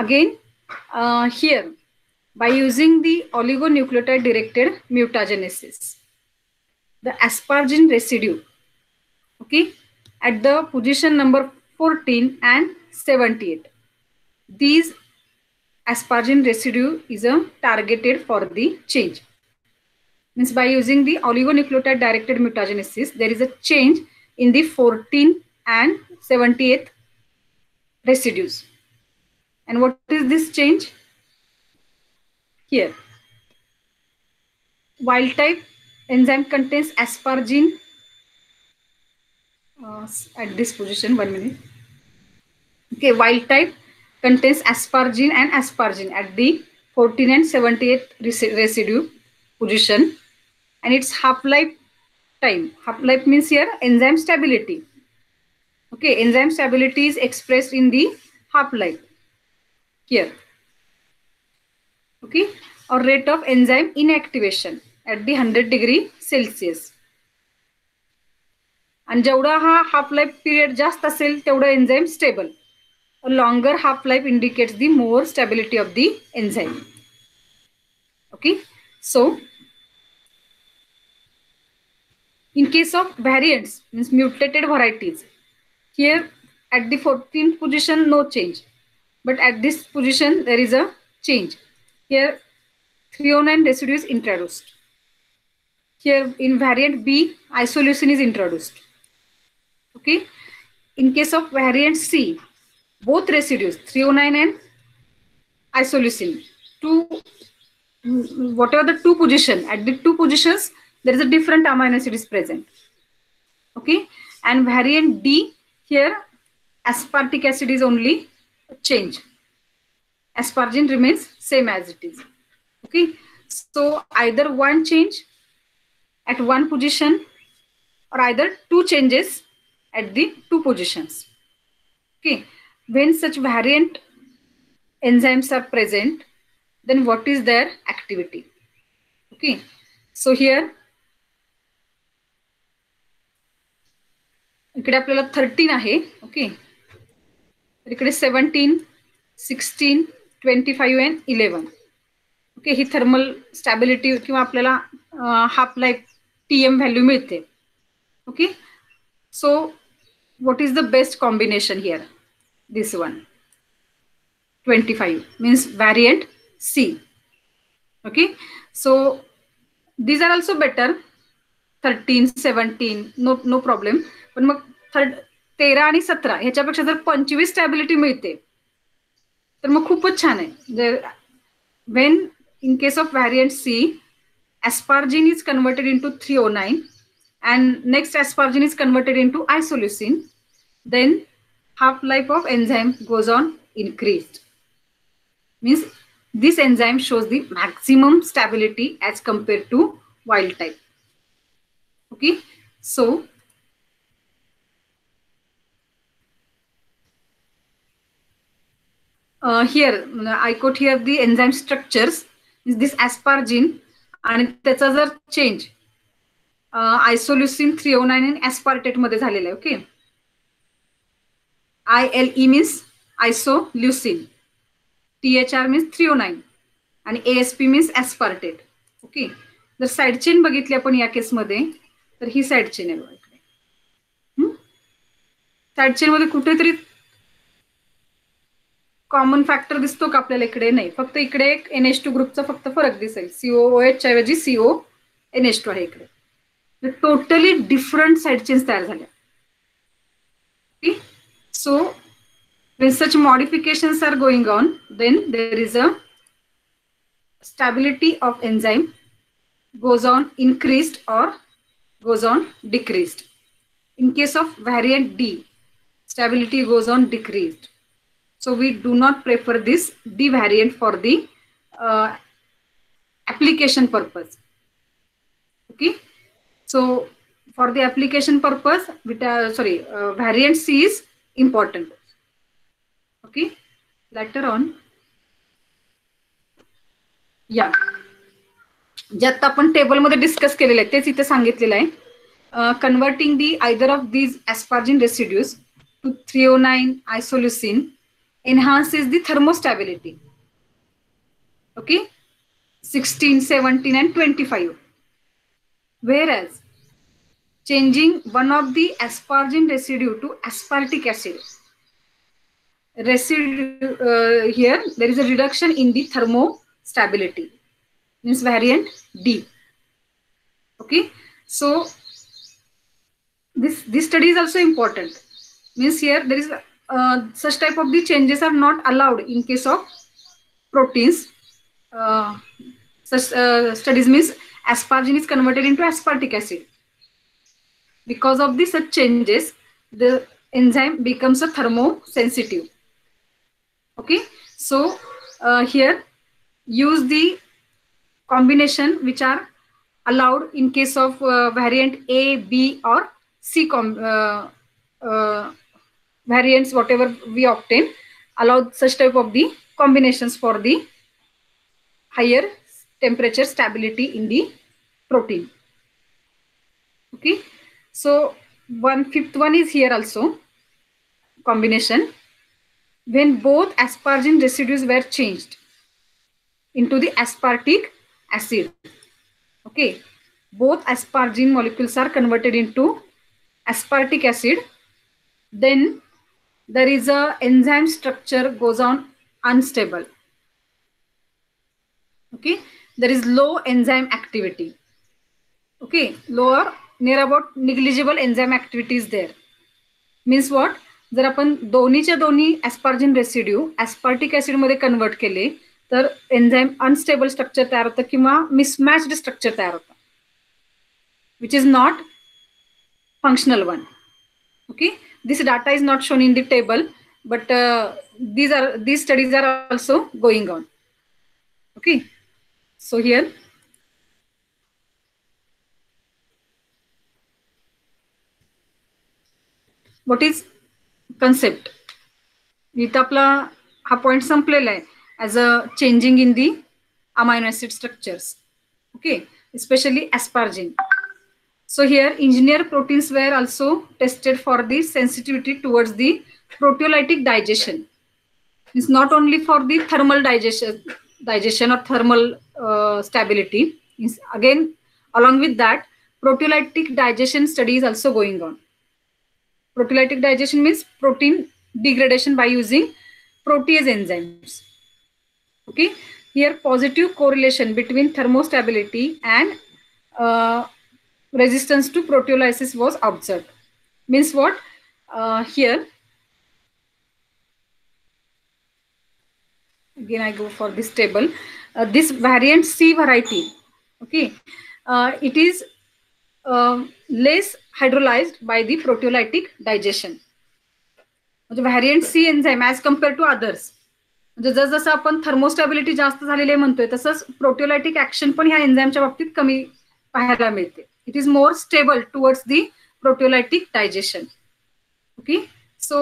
again here by using the oligonucleotide directed mutagenesis, the asparagine residue, okay, at the position number 14 and 78, these asparagine residue is targeted for the change. Means by using the oligonucleotide directed mutagenesis, there is a change in the 14 and 78th residues. And what is this change? Here, wild type enzyme contains asparagine at this position. 1 minute. Okay, wild type contains asparagine and asparagine at the 14 and 78th residue position, and its half-life time. Half-life means here enzyme stability. Okay, enzyme stability is expressed in the half-life here. Okay, or rate of enzyme inactivation at the 100 degree Celsius. आणि जेवढा हा half life period जास्त असेल तेवढं enzyme stable. A longer half life indicates the more stability of the enzyme. Okay, so in case of variants, means mutated varieties, here at the 14th position no change, but at this position there is a change. Here threonine residue is introduced. Here in variant B isoleucine is introduced. Okay, in case of variant C, both residues threonine and isoleucine, whatever the two position, at the two positions there is a different amino acid is present. Okay, and variant D, here aspartic acid is only change, asparagine remains same as it is. Okay, so either one change at one position or either two changes at the two positions. Okay, when such variant enzymes are present, then what is their activity? Okay, so here इकडे आपल्याला 13 आहे. Okay, तर इकडे 17, 16, 25 and 11. Okay, he thermal stability किंवा आपल्याला half life TM value मिळते. Okay, so what is the best combination here? This one, 25 means variant C. Okay, so these are also better, 13, 17, no problem. पण मग 13 आणि 17 ह्याच्यापेक्षा जर 25 stability मिळते तर मग खूपच छान आहे. when in case of variant C, asparagine is converted into 309 and next asparagine is converted into isoleucine, then half life of enzyme goes on increased. Means this enzyme shows the maximum stability as compared to wild type. Okay, so here I quote here the enzyme structures. This asparagine आणि त्याचा जर change आयसोल्युसिन 309 आणि aspartate मध्ये झालेला आहे. Okay, ILE means isoleucine, THR means 309 आणि ASP means aspartate. Okay, जर side chain बघितली आपण या केसमध्ये तर ही साईड चेन आहे बघा इकडे. साईड चेन मध्ये कुठेतरी कॉमन फॅक्टर दिसतो का आपल्याला? इकडे नाही, फक्त इकडे एक NH2 ग्रुपचा फक्त फरक दिसेल. COOH ऐवजी CONH2 आहे इकडे. टोटली डिफरंट साईड चेन्स तयार झाल्या. सो when such modifications are going on, then there is a stability of enzyme goes on increased or goes on decreased. In case of variant D, stability goes on decreased. So we do not prefer this D variant for the application purpose. Okay, so for the application purpose, variant C is important. Okay, later on, yeah, जे आता आपण टेबलमध्ये discuss केलेलं आहे तेच इथे सांगितलेलं आहे. Converting the either of these asparagine residues to 309 isoleucine enhances the thermostability. Okay, 16, 17 and 25. Whereas changing one of the asparagine residue to aspartic acid residue, here there is a reduction in the thermostability, means variant D. Okay, so this study is also important. Means here there is such type of the changes are not allowed in case of proteins. Such studies means asparagine is converted into aspartic acid. Because of the such changes, the enzyme becomes a thermosensitive. Okay, so here use the combination which are allowed in case of variant A, B or C variants, whatever we obtain, allow such type of the combinations for the higher temperature stability in the protein. Okay, so 1/5 one is here also, combination when both asparagine residues were changed into the aspartic acid. Okay, both asparagine molecules are converted into aspartic acid, then there is a enzyme structure goes on unstable. Okay, there is low enzyme activity. Okay, lower, near about negligible enzyme activity is there. Means what? जर आपण दोन्हीच्या दोन्ही asparagine residue aspartic acid मध्ये convert केले तर enzyme unstable structure तयार होतं किंवा मिसमॅच्ड स्ट्रक्चर तयार होतं, which is not functional one. Okay, this data is not shown in the table, but these studies are also going on. Okay, so here what is concept? इथं आपला हा point संपलेला आहे as a changing in the amino acid structures. Okay, specially asparagine. So here engineered proteins were also tested for the sensitivity towards the proteolytic digestion. It's not only for the thermal digestion or thermal stability. It's again, along with that, proteolytic digestion study is also going on. Proteolytic digestion means protein degradation by using protease enzymes. Okay, here positive correlation between thermostability and resistance to proteolysis was observed. Means what? Here again I go for this table. This variant C variety, okay, it is less hydrolyzed by the proteolytic digestion. Variant C enzyme as compared to others. जसं आपण थर्मोस्टॅबिलिटी जास्त झालेले म्हणतोय तसंच प्रोटिओलायटिक action पण ह्या एन्झाईमच्या बाबतीत कमी पाहायला मिळते. It is more stable towards the proteolytic digestion. Okay, so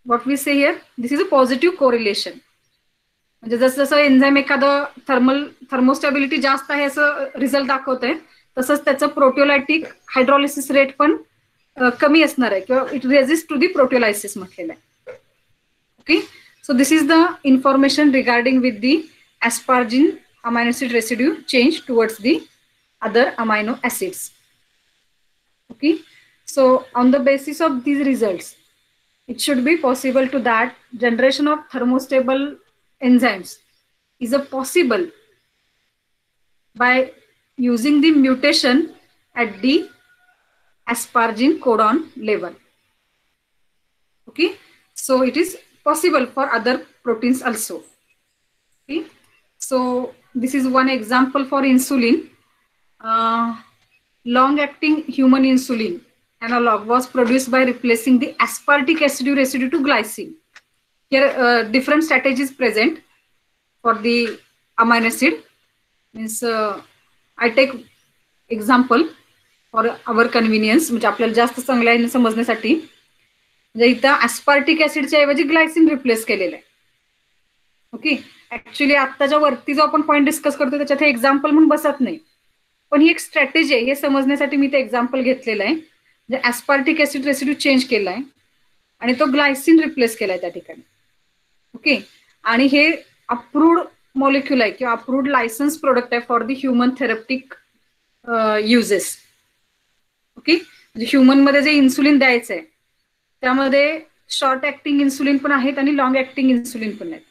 what we say here, this is a positive correlation. म्हणजे जसं जसं एन्झाईम एखादं थर्मोस्टॅबिलिटी जास्त आहे असं रिझल्ट दाखवतंय तसंच त्याचं प्रोटिओलायटिक हायड्रॉलिसिस रेट पण कमी असणार आहे किंवा इट रेझिस्ट टू दी प्रोटिओलायसिस म्हटलेलं आहे. Okay, so this is the information regarding with the asparagine amino acid residue change towards the other amino acids. Okay, so on the basis of these results, it should be possible to that generation of thermostable enzymes is a possible by using the mutation at the asparagine codon level. Okay, so it is possible for other proteins also. Okay, so this is one example for insulin. Long-acting human insulin analog was produced by replacing the aspartic residue to glycine. Here, different strategies present for the amino acid. Means I take example for our convenience. म्हणजे आपल्याला जास्त चांगल्या समजण्यासाठी. इथं ऍस्पार्टिक ऍसिडच्या ऐवजी Glycine replace केलेलं आहे. Okay, actually आत्ताच्या वरती जो आपण पॉईंट डिस्कस करतो त्याच्यात हे एक्झाम्पल म्हणून बसत नाही, पण ही एक स्ट्रॅटेजी आहे हे समजण्यासाठी मी ते एक्झाम्पल घेतलेलं आहे. म्हणजे ऍस्पार्टिक ऍसिड रेसिड्यू चेंज केलाय आणि तो ग्लायसिन रिप्लेस केलाय त्या ठिकाणी. ओके, आणि हे अप्रूव्ड मॉलिक्युल आहे किंवा अप्रूव्ड लायसन्स प्रोडक्ट आहे for the human therapeutic uses. Okay, म्हणजे ह्युमन मध्ये जे इन्सुलिन द्यायचं आहे त्यामध्ये शॉर्ट ऍक्टिंग इन्सुलिन पण आहेत आणि लॉंग ऍक्टिंग इन्सुलिन पण आहेत.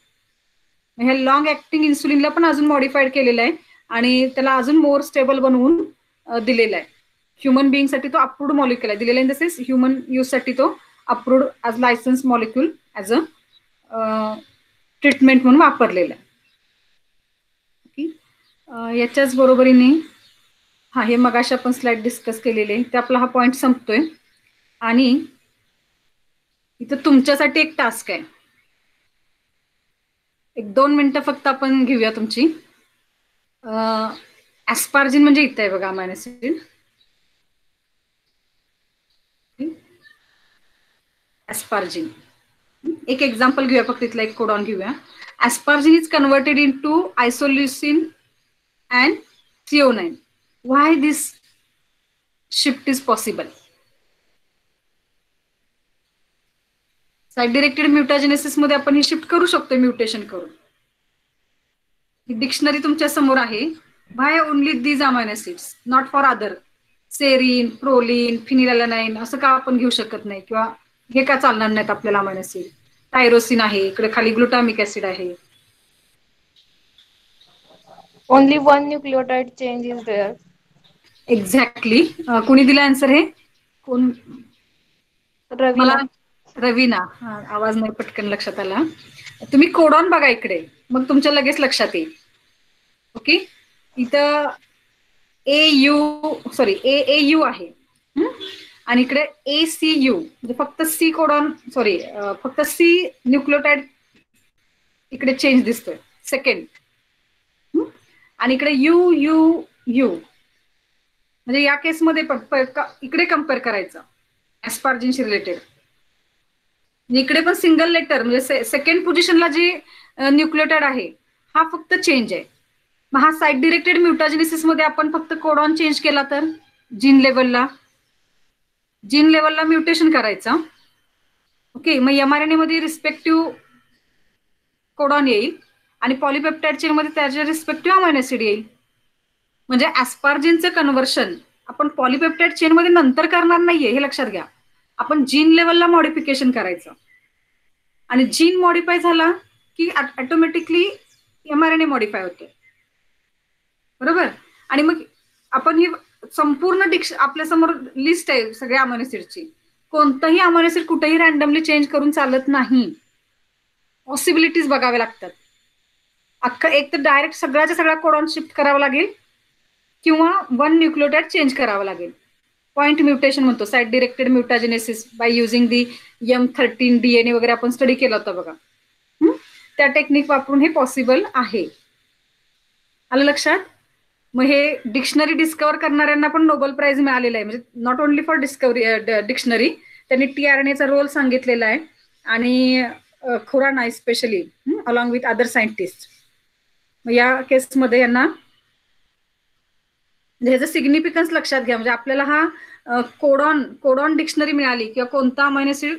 ह्या लॉंग ऍक्टिंग इन्सुलिनला पण अजून मॉडिफाईड केलेलं आहे आणि त्याला अजून मोर स्टेबल बनवून दिलेला आहे. ह्युमन बिईंग साठी तो अप्रूव्ड मॉलिक्युल आहे दिलेला इन द सेन्स ह्युमन यूज साठी तो approved as licence molecule as a treatment म्हणून वापरलेला आहे. ओके, याच्याच बरोबरीने हे मगाशी आपण स्लाइड डिस्कस केलेले ते आपला हा पॉइंट संपतोय. आणि इथं तुमच्यासाठी एक टास्क आहे, 1-2 मिनिटं फक्त आपण घेऊया तुमची. ऍस्पार्जिन म्हणजे इथं आहे बघा अमायनो ऍसिड. ऍस्पार्जिन एक एक्झाम्पल घेऊया फक्त इथला एक कोडॉन घेऊया. Asparagine is converted into isoleucine and CO9. Why this shift is possible? Site directed mutagenesis मध्ये आपण ही शिफ्ट करू शकतो म्युटेशन करून. ही डिक्शनरी तुमच्या समोर आहे. Why only these amino acids, not for other, serine, proline, phenylalanine असं का आपण घेऊ शकत नाही किंवा हे का चालणार नाहीत आपल्याला अमायनो ऍसिड? टायरोसिन आहे, इकडे खाली ग्लुटामिक ऍसिड आहे. Only one nucleotide change is there. Exactly. कोणी दिला आन्सर हे? कोण? रवीना. रवीना. आवाज नाही पटकन लक्षात आला. तुम्ही कोडॉन बघा इकडे, मग तुमच्या लगेच लक्षात येईल. ओके, इथं AAU आहे आणि इकडे ACU म्हणजे फक्त सी कोडॉन फक्त सी न्यूक्लियोटाइड इकडे चेंज दिसतोय सेकंड. आणि इकडे UUU म्हणजे या केसमध्ये इकडे कम्पेअर करायचं ऍस्पार्जिनशी रिलेटेड. इकडे पण सिंगल लेटर म्हणजे सेकंड पोझिशनला जी न्यूक्लियोटाइड आहे हा फक्त चेंज आहे. मग हा साईट डिरेक्टेड म्युटाजेनेसिस मध्ये आपण फक्त कोडॉन चेंज केला तर जीन लेवलला म्युटेशन करायचं. ओके, मग mRNA मध्ये रिस्पेक्टिव्ह कोडॉन येईल आणि पॉलिपेप्टाइड चेन मध्ये त्याच्या रिस्पेक्टिव्ह अमायनो ऍसिड येईल. म्हणजे ऍस्पार्जिनचं कन्व्हर्शन आपण पॉलिपेप्टाइड चेन मध्ये नंतर करणार नाहीये, हे लक्षात घ्या. आपण जीन लेवलला मॉडिफिकेशन करायचं आणि जीन मॉडिफाय झाला की ऑटोमॅटिकली mRNA मॉडिफाय होतो. बरोबर. आणि मग आपण ही संपूर्ण आपल्या समोर लिस्ट आहे सगळ्या अमायनो ऍसिडची. कोणतंही अमायनो ऍसिड कुठेही रॅन्डमली चेंज करून चालत नाही. पॉसिबिलिटीज बघाव्या लागतात. अख्खा एक तर डायरेक्ट सगळ्याच्या सगळा कोडॉन शिफ्ट करावा लागेल किंवा 1 न्यूक्लियोटाइड चेंज करावा लागेल. पॉइंट म्युटेशन म्हणतो, site directed mutagenesis by using the M13 DNA वगैरे आपण स्टडी केला होता बघा. त्या टेक्निक वापरून हे पॉसिबल आहे. आलं लक्षात? मग हे डिक्शनरी डिस्कवर करणाऱ्यांना पण नोबेल प्राइज मिळालेला आहे. म्हणजे not only for discovery dictionary, त्यांनी tRNAचा रोल सांगितलेला आहे आणि Khorana specially along with other scientist. या केसमध्ये यांना म्हणजे ह्याचं सिग्निफिकन्स लक्षात घ्या. म्हणजे आपल्याला हा कोडॉन डिक्शनरी मिळाली किंवा कोणता अमायनो ऍसिड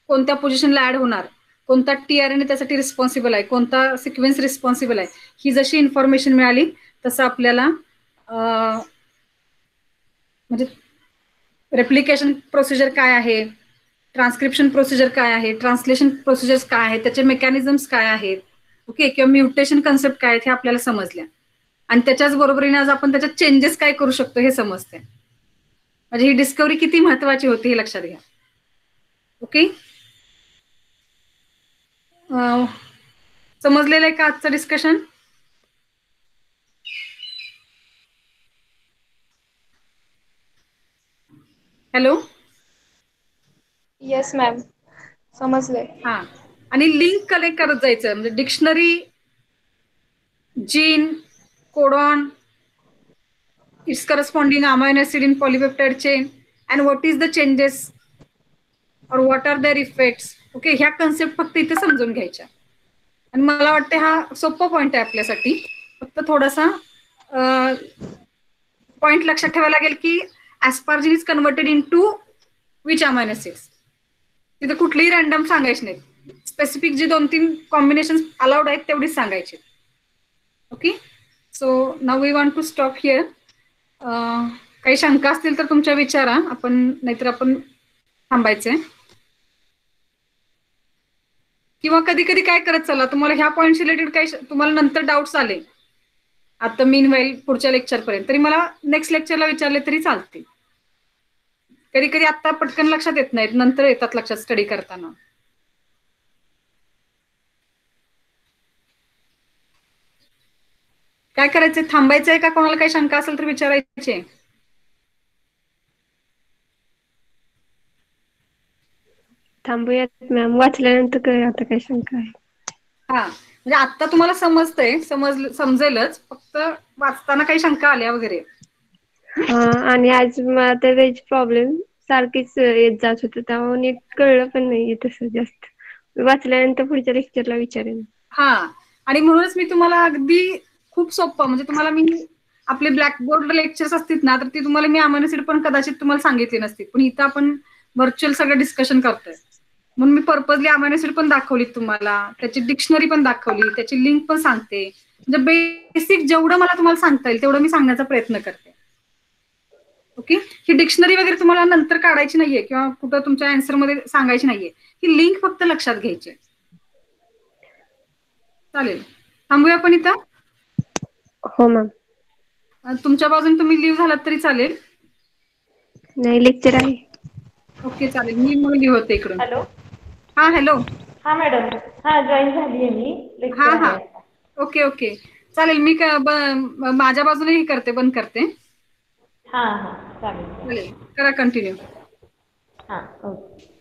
कोणत्या पोझिशनला ऍड होणार, कोणता tRNA त्यासाठी रिस्पॉन्सिबल आहे, कोणता सिक्वेन्स रिस्पॉन्सिबल आहे, ही जशी इन्फॉर्मेशन मिळाली तसं आपल्याला म्हणजे रेप्लिकेशन प्रोसिजर काय आहे, ट्रान्सक्रिप्शन प्रोसिजर काय आहे, ट्रान्सलेशन प्रोसिजर्स काय आहेत, त्याचे मेकॅनिझम्स काय आहेत, ओके, किंवा म्युटेशन कन्सेप्ट काय आहेत हे आपल्याला समजल्या. आणि त्याच्याच बरोबरीने आज आपण त्याच्यात चेंजेस काय करू शकतो हे समजते. म्हणजे ही डिस्कवरी किती महत्वाची होती हे लक्षात घ्या. ओके, समजलेलं आहे का आजचं डिस्कशन? हॅलो. येस मॅम, समजलंय. हा, आणि लिंक कलेक्ट करत जायचं. म्हणजे dictionary, gene, codon, its corresponding amino acid in polypeptide chain and what is the changes और what are their effects. Okay, ह्या कन्सेप्ट फक्त इथे समजून घ्यायच्या. आणि मला वाटतं हा सोपा पॉईंट आहे आपल्यासाठी. फक्त थोडासा पॉईंट लक्षात ठेवायला लागेल की asparagine is converted into which amino acids. तिथे कुठलीही रॅन्डम सांगायची नाही, स्पेसिफिक जी 2-3 कॉम्बिनेशन अलाउड आहेत तेवढीच सांगायची. Okay, so now we want to stop here. काही शंका असतील तर तुमच्या विचारा, आपण नाहीतर आपण थांबायचंय. किंवा कधी कधी काय करत चला, तुम्हाला ह्या पॉईंट रिलेटेड काही तुम्हाला नंतर डाऊट्स आले आता मीन वाईल पुढच्या लेक्चर पर्यंत, तरी मला नेक्स्ट लेक्चरला विचारले तरी चालते. कधी कधी आता पटकन लक्षात येत नाहीत, नंतर येतात लक्षात स्टडी करताना. काय करायचंय, थांबायचंय का? कोणाला काही शंका असेल तर विचारायचे. थांबूयात मॅम, वाचल्यानंतर काय आता काय शंका आहे. हा, म्हणजे आता तुम्हाला समजतंय, समजेलच, फक्त वाचताना काही शंका आल्या वगैरे. आणि आज मला तर रेंज प्रॉब्लेम सारखीच येत जात होतं, त्यामुळे नीट कळलं पण नाही तसं जास्त. वाचल्यानंतर पुढच्या लेक्चरला विचारेन. हा, आणि म्हणूनच मी तुम्हाला अगदी खूप सोपं, म्हणजे तुम्हाला मी आपले ब्लॅकबोर्ड लेक्चर्स असतील ना, तर ती तुम्हाला मी अमायनो ऍसिड पण कदाचित तुम्हाला सांगितली नसती, पण इथं आपण व्हर्च्युअल सगळं डिस्कशन करतोय. म्हणून मी पर्पजली अमायनो ऍसिड पण दाखवली तुम्हाला, त्याची डिक्शनरी पण दाखवली, त्याची लिंक पण सांगते. म्हणजे बेसिक जेवढं मला तुम्हाला सांगता येईल तेवढं मी सांगण्याचा प्रयत्न करते. ओके, ही डिक्शनरी वगैरे तुम्हाला नंतर काढायची नाहीये किंवा कुठं तुमच्या आन्सर मध्ये सांगायची नाहीये, ही लिंक फक्त लक्षात घ्यायची. चालेल, थांबूया आपण इथं. हो मॅम. तुमच्या बाजून तुम्ही लिव्ह झालात तरी चालेल. नाही, लेक्चर आहे. ओके, चालेल, मी मग लिव्ह होते इकडून. हॅलो. हा, हॅलो. हा मॅडम, हा जॉईन झाली आहे मी. हा हा, ओके ओके, चालेल. मी माझ्या बाजूने हे करते, बंद करते. हा हा, चालेल. चालेल, करा कंटिन्यू. हा, ओके.